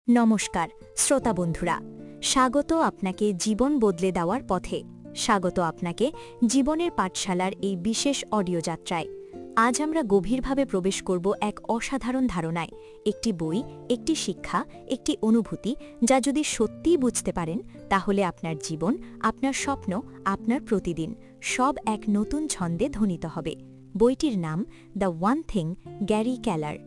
নমস্কার শ্রোতা বন্ধুরা, স্বাগত আপনাকে জীবন বদলে দেওয়ার পথে। স্বাগত আপনাকে জীবনের পাঠশালার এই বিশেষ অডিও যাত্রায়। আজ আমরা গভীরভাবে প্রবেশ করব এক অসাধারণ ধারণায়, একটি বই, একটি শিক্ষা, একটি অনুভূতি, যা যদি সত্যিই বুঝতে পারেন তাহলে আপনার জীবন, আপনার স্বপ্ন, আপনার প্রতিদিন সব এক নতুন ছন্দে ধ্বনিত হবে। বইটির নাম দ্য ওয়ান থিং, গ্যারি কেলার।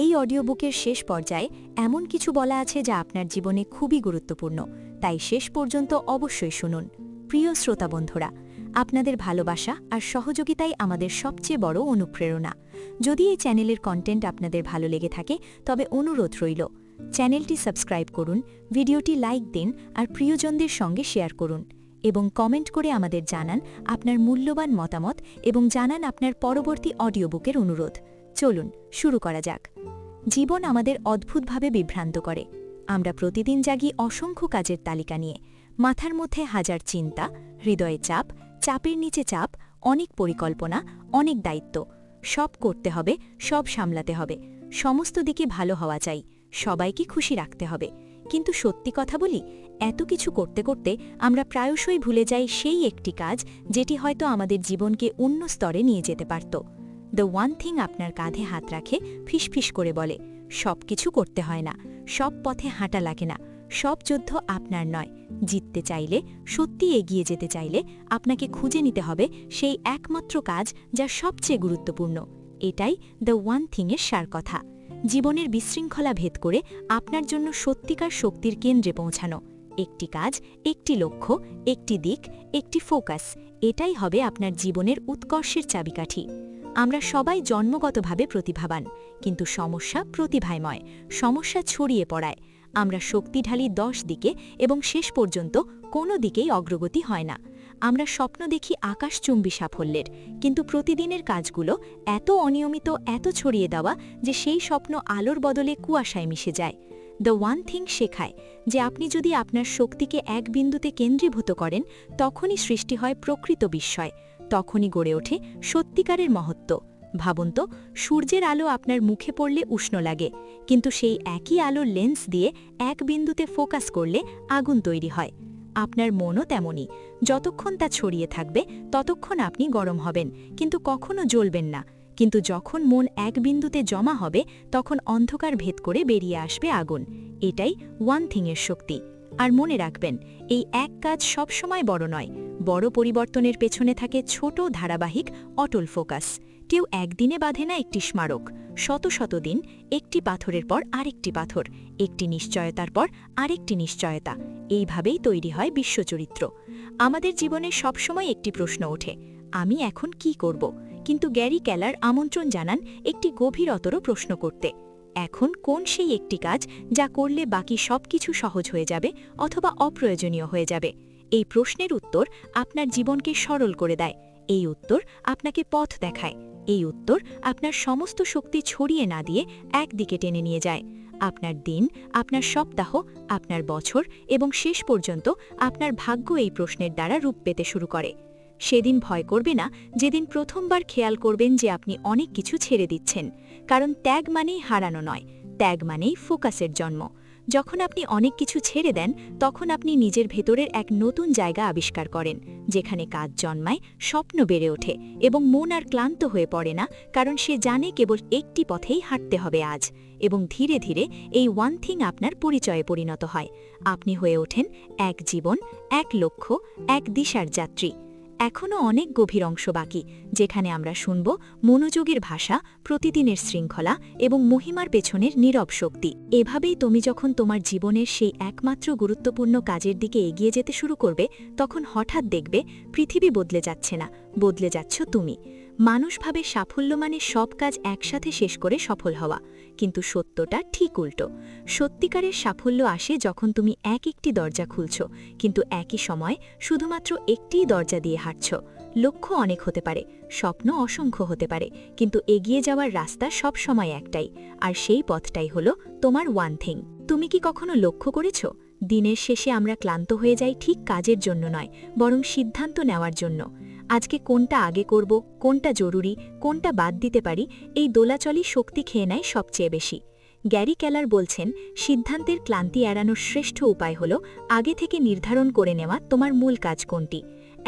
এই অডিওবুকের শেষ পর্যায়ে এমন কিছু বলা আছে যা আপনার জীবনে খুবই গুরুত্বপূর্ণ, তাই শেষ পর্যন্ত অবশ্যই শুনুন। প্রিয় শ্রোতা বন্ধুরা, আপনাদের ভালোবাসা আর সহযোগিতাই আমাদের সবচেয়ে বড় অনুপ্রেরণা। যদি এই চ্যানেলের কন্টেন্ট আপনাদের ভালো লেগে থাকে তবে অনুরোধ রইল, চ্যানেলটি সাবস্ক্রাইব করুন, ভিডিওটি লাইক দিন আর প্রিয়জনদের সঙ্গে শেয়ার করুন এবং কমেন্ট করে আমাদের জানান আপনার মূল্যবান মতামত এবং জানান আপনার পরবর্তী অডিওবুকের অনুরোধ। চলুন শুরু করা যাক। জীবন আমাদের অদ্ভুতভাবে বিভ্রান্ত করে। আমরা প্রতিদিন জাগি অসংখ্য কাজের তালিকা নিয়ে, মাথার মধ্যে হাজার চিন্তা, হৃদয়ে চাপ, চাপের নিচে চাপ, অনেক পরিকল্পনা, অনেক দায়িত্ব। সব করতে হবে, সব সামলাতে হবে, সমস্ত দিকে ভালো হওয়া চাই, সবাইকে খুশি রাখতে হবে। কিন্তু সত্যি কথা বলি, এত কিছু করতে করতে আমরা প্রায়শই ভুলে যাই সেই একটি কাজ যেটি হয়তো আমাদের জীবনকে অন্য স্তরে নিয়ে যেতে পারত। দ্য ওয়ান থিং আপনার কাঁধে হাত রাখে, ফিসফিস করে বলে, সব কিছু করতে হয় না, সব পথে হাঁটা লাগে না, সব যুদ্ধ আপনার নয়। জিততে চাইলে, সত্যি এগিয়ে যেতে চাইলে আপনাকে খুঁজে নিতে হবে সেই একমাত্র কাজ যা সবচেয়ে গুরুত্বপূর্ণ। এটাই দ্য ওয়ান থিংয়ের সার কথা। জীবনের বিশৃঙ্খলা ভেদ করে আপনার জন্য সত্যিকার শক্তির কেন্দ্রে পৌঁছানো। একটি কাজ, একটি লক্ষ্য, একটি দিক, একটি ফোকাস, এটাই হবে আপনার জীবনের উৎকর্ষের চাবিকাঠি। আমরা সবাই জন্মগতভাবে প্রতিভাবান, কিন্তু সমস্যা প্রতিভাময়, সমস্যা ছড়িয়ে পড়ায়। আমরা শক্তি ঢালি 10 দিকে এবং শেষ পর্যন্ত কোনো দিকেই অগ্রগতি হয় না। আমরা স্বপ্ন দেখি আকাশচুম্বী সাফল্যের, কিন্তু প্রতিদিনের কাজগুলো এত অনিয়মিত, এত ছড়িয়ে দেওয়া যে সেই স্বপ্ন আলোর বদলে কুয়াশায় মিশে যায়। দ্য ওয়ান থিং শেখায় যে আপনি যদি আপনার শক্তিকে এক বিন্দুতে কেন্দ্রীভূত করেন, তখনই সৃষ্টি হয় প্রকৃত বিস্ময়, তখনই গড়ে ওঠে সত্যিকারের মহত্ব। ভাবুন তো, সূর্যের আলো আপনার মুখে পড়লে উষ্ণ লাগে, কিন্তু সেই একই আলোর লেন্স দিয়ে এক বিন্দুতে ফোকাস করলে আগুন তৈরি হয়। আপনার মনও তেমনই, যতক্ষণ তা ছড়িয়ে থাকবে ততক্ষণ আপনি গরম হবেন, কিন্তু কখনো জ্বলবেন না। কিন্তু যখন মন এক বিন্দুতে জমা হবে, তখন অন্ধকার ভেদ করে বেরিয়ে আসবে আগুন। এটাই ওয়ান থিংয়ের শক্তি। আর মনে রাখবেন, এই এক কাজ সবসময় বড় নয়, বড় পরিবর্তনের পেছনে থাকে ছোট ধারাবাহিক অটল ফোকাস। কেউ একদিনে বাঁধে না একটি স্মারক, শত শত দিন, একটি পাথরের পর আরেকটি পাথর, একটি নিশ্চয়তার পর আরেকটি নিশ্চয়তা। এইভাবেই তৈরি হয় বিশ্বচরিত্র। আমাদের জীবনে সবসময় একটি প্রশ্ন ওঠে, আমি এখন কি করব? কিন্তু গ্যারি কেলার আমন্ত্রণ জানান একটি গভীরতর প্রশ্ন করতে। এখন কোন সেই একটি কাজ যা করলে বাকি সবকিছু সহজ হয়ে যাবে অথবা অপ্রয়োজনীয় হয়ে যাবে? এই প্রশ্নের উত্তর আপনার জীবনকে সরল করে দেয়। এই উত্তর আপনাকে পথ দেখায়। এই উত্তর আপনার সমস্ত শক্তি ছড়িয়ে না দিয়ে একদিকে টেনে নিয়ে যায়। আপনার দিন, আপনার সপ্তাহ, আপনার বছর এবং শেষ পর্যন্ত আপনার ভাগ্য এই প্রশ্নের দ্বারা রূপ পেতে শুরু করে। সেদিন ভয় করবে না যেদিন প্রথমবার খেয়াল করবেন যে আপনি অনেক কিছু ছেড়ে দিচ্ছেন, কারণ ত্যাগ মানেই হারানো নয়, ত্যাগ মানেই ফোকাসের জন্ম। যখন আপনি অনেক কিছু ছেড়ে দেন, তখন আপনি নিজের ভেতরের এক নতুন জায়গা আবিষ্কার করেন, যেখানে কাজ জন্মায়, স্বপ্ন বেড়ে ওঠে এবং মন আর ক্লান্ত হয়ে পড়ে না, কারণ সে জানে কেবল একটি পথেই হাঁটতে হবে আজ। এবং ধীরে ধীরে এই ওয়ান থিং আপনার পরিচয়ে পরিণত হয়। আপনি হয়ে ওঠেন এক জীবন, এক লক্ষ্য, এক দিশার যাত্রী। এখনও অনেক গভীর অংশ বাকি, যেখানে আমরা শুনব মনোযোগের ভাষা, প্রতিদিনের শৃঙ্খলা এবং মহিমার পেছনের নীরব শক্তি। এভাবেই তুমি যখন তোমার জীবনের সেই একমাত্র গুরুত্বপূর্ণ কাজের দিকে এগিয়ে যেতে শুরু করবে, তখন হঠাৎ দেখবে পৃথিবী বদলে যাচ্ছে না, বদলে যাচ্ছ তুমি। মানুষ ভাবে সাফল্য মানে সব কাজ একসাথে শেষ করে সফল হওয়া, কিন্তু সত্যটা ঠিক উল্টো। সত্যিকারের সাফল্য আসে যখন তুমি এক একটি দরজা খুলছ, কিন্তু একই সময় শুধুমাত্র একটিই দরজা দিয়ে হাঁটছ। লক্ষ্য অনেক হতে পারে, স্বপ্ন অসংখ্য হতে পারে, কিন্তু এগিয়ে যাওয়ার রাস্তা সব সময় একটাই, আর সেই পথটাই হলো তোমার ওয়ান থিং। তুমি কি কখনো লক্ষ্য করেছ, দিনের শেষে আমরা ক্লান্ত হয়ে যাই ঠিক কাজের জন্য নয়, বরং সিদ্ধান্ত নেওয়ার জন্য। আজকে কোনটা আগে করব, কোনটা জরুরি, কোনটা বাদ দিতে পারি, এই দোলাচলই শক্তি খেয়ে নেয় সবচেয়ে বেশি। গ্যারি কেলার বলছেন, সিদ্ধান্তের ক্লান্তি এড়ানোর শ্রেষ্ঠ উপায় হল আগে থেকে নির্ধারণ করে নেওয়া তোমার মূল কাজ কোনটি।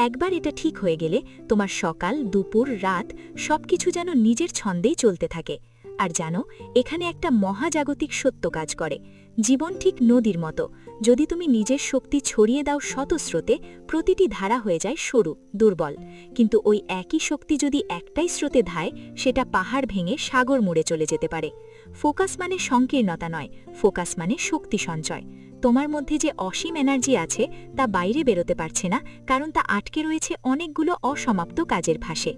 একবার এটা ঠিক হয়ে গেলে তোমার সকাল, দুপুর, রাত সবকিছু যেন নিজের ছন্দেই চলতে থাকে। আর জানো, এখানে একটা মহাজাগতিক সত্য কাজ করে। জীবন ঠিক নদীর মতো, যদি তুমি নিজের শক্তি ছড়িয়ে দাও শত স্রোতে, প্রতিটি ধারা হয়ে যায় সরু, দুর্বল। কিন্তু ওই একই শক্তি যদি একটাই স্রোতে ধায়, সেটা পাহাড় ভেঙে সাগর মুড়ে চলে যেতে পারে। ফোকাস মানে সংকীর্ণতা নয়, ফোকাস মানে শক্তি সঞ্চয়। তোমার মধ্যে যে অসীম এনার্জি আছে তা বাইরে বেরোতে পারছে না, কারণ তা আটকে রয়েছে অনেকগুলো অসমাপ্ত কাজের ভাসে।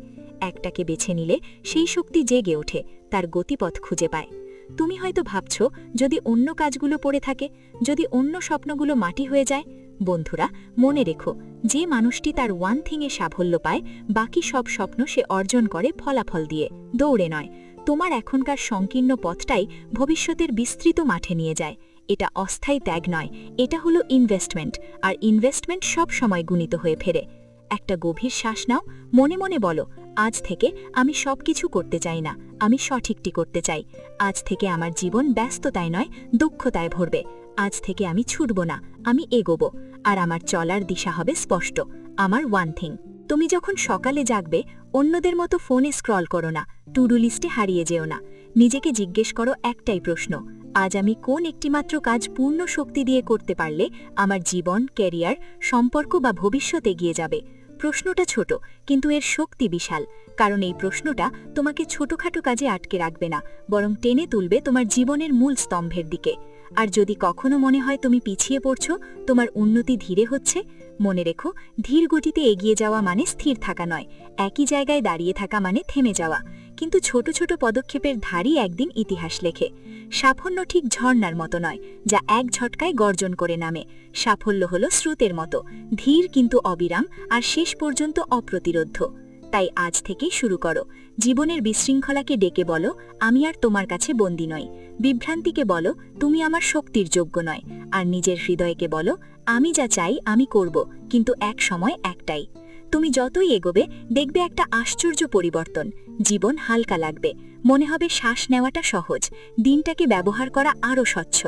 একটাকে বেছে নিলে সেই শক্তি জেগে ওঠে, তার গতিপথ খুঁজে পায়। তুমি হয়তো ভাবছ, যদি অন্য কাজগুলো পড়ে থাকে, যদি অন্য স্বপ্নগুলো মাটি হয়ে যায়। বন্ধুরা, মনে রেখো, যে মানুষটি তার ওয়ান থিংয়ে সাফল্য পায়, বাকি সব স্বপ্ন সে অর্জন করে ফলাফল দিয়ে, দৌড়ে নয়। তোমার এখনকার সংকীর্ণ পথটাই ভবিষ্যতের বিস্তৃত মাঠে নিয়ে যায়। এটা অস্থায়ী ত্যাগ নয়, এটা হলো ইনভেস্টমেন্ট, আর ইনভেস্টমেন্ট সব সময় গুণিত হয়ে ফেরে। একটা গভীর শ্বাস নাও, মনে মনে বলো, আজ থেকে আমি সবকিছু করতে চাই না, আমি সঠিকটি করতে চাই। আজ থেকে আমার জীবন ব্যস্ততায় নয়, দক্ষতায় ভরবে। আজ থেকে আমি ছুটব না, আমি এগোবো। আর আমার চলার দিশা হবে স্পষ্ট, আমার ওয়ান থিং। তুমি যখন সকালে জাগবে, অন্যদের মতো ফোনে স্ক্রল করো না, টু ডু লিস্টে হারিয়ে যেও না। নিজেকে জিজ্ঞেস করো একটাই প্রশ্ন, আজ আমি কোন একটিমাত্র কাজ পূর্ণ শক্তি দিয়ে করতে পারলে আমার জীবন, ক্যারিয়ার, সম্পর্ক বা ভবিষ্যৎ এগিয়ে যাবে। প্রশ্নটা ছোট, কিন্তু এর শক্তি বিশাল, কারণ এই প্রশ্নটা তোমাকে ছোটখাটো কাজে আটকে রাখবে না, বরং টেনে তুলবে তোমার জীবনের মূল স্তম্ভের দিকে। আর যদি কখনো মনে হয় তুমি পিছিয়ে পড়ছো, তোমার উন্নতি ধীরে হচ্ছে, মনে রেখো, ধীর গতিতে এগিয়ে যাওয়া মানে স্থির থাকা নয়, একই জায়গায় দাঁড়িয়ে থাকা মানে থেমে যাওয়া। কিন্তু ছোট ছোট পদক্ষেপের ধারই একদিন ইতিহাস লেখে। সাফল্য ঠিক ঝর্ণার মতো নয়, যা এক ঝটকায় গর্জন করে নামে। সাফল্য হলো স্রোতের মতো, ধীর কিন্তু অবিরাম, আর শেষ পর্যন্ত অপ্রতিরোধ্য। তাই আজ থেকেই শুরু করো। জীবনের বিশৃঙ্খলাকে ডেকে বলো, আমি আর তোমার কাছে বন্দী নই। বিভ্রান্তিকে বলো, তুমি আমার শক্তির যোগ্য নয়। আর নিজের হৃদয়কে বলো, আমি যা চাই আমি করব, কিন্তু এক সময় একটাই। তুমি যতই এগোবে, দেখবে একটা আশ্চর্য পরিবর্তন। জীবন হালকা লাগবে, মনে হবে শ্বাস নেওয়াটা সহজ, দিনটাকে ব্যবহার করা আরও স্বচ্ছ।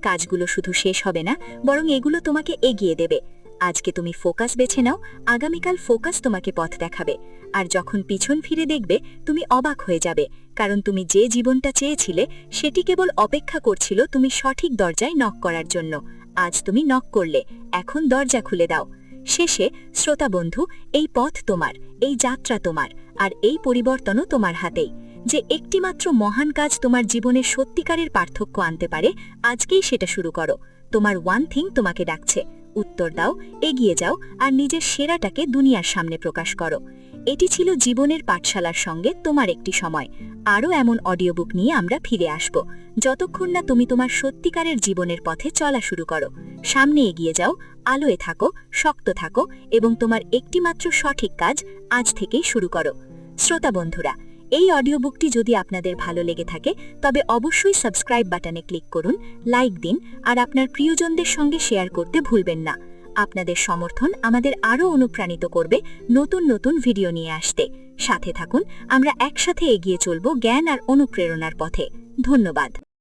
কাজগুলো শুধু শেষ হবে না, বরং এগুলো তোমাকে এগিয়ে দেবে। আজকে তুমি ফোকাস বেছে নাও, আগামীকাল ফোকাস তোমাকে পথ দেখাবে। আর যখন পিছন ফিরে দেখবে, তুমি অবাক হয়ে যাবে, কারণ তুমি যে জীবনটা চেয়েছিলে, সেটি কেবল অপেক্ষা করছিল তুমি সঠিক দরজায় নক করার জন্য। আজ তুমি নক করলে, এখন দরজা খুলে দাও। শেষে শ্রোতা বন্ধু, এই পথ তোমার, এই যাত্রা তোমার, আর এই পরিবর্তনও তোমার হাতেই। যে একটিমাত্র মহান কাজ তোমার জীবনে সত্যিকারের পার্থক্য আনতে পারে, আজকেই সেটা শুরু করো। তোমার ওয়ান থিং তোমাকে ডাকছে, উত্তর দাও, এগিয়ে যাও, আর নিজের সেরাটাকে দুনিয়ার সামনে প্রকাশ করো। এটি ছিল জীবনের পাঠশালার সঙ্গে তোমার একটি সময়। আরও এমন অডিও বুক নিয়ে আমরা ফিরে আসব, যতক্ষণ না তুমি তোমার সত্যিকারের জীবনের পথে চলা শুরু করো। সামনে এগিয়ে যাও, আলোয় থাকো, শক্ত থাকো, এবং তোমার একটিমাত্র সঠিক কাজ আজ থেকেই শুরু করো। শ্রোতা বন্ধুরা, এই অডিও বুকটি যদি আপনাদের ভালো লেগে থাকে, তবে অবশ্যই সাবস্ক্রাইব বাটনে ক্লিক করুন, লাইক দিন, আর আপনার প্রিয়জনদের সঙ্গে শেয়ার করতে ভুলবেন না। আপনাদের সমর্থন আমাদের আরও অনুপ্রাণিত করবে নতুন নতুন ভিডিও নিয়ে আসতে। সাথে থাকুন, আমরা একসাথে এগিয়ে চলব জ্ঞান আর অনুপ্রেরণার পথে। ধন্যবাদ।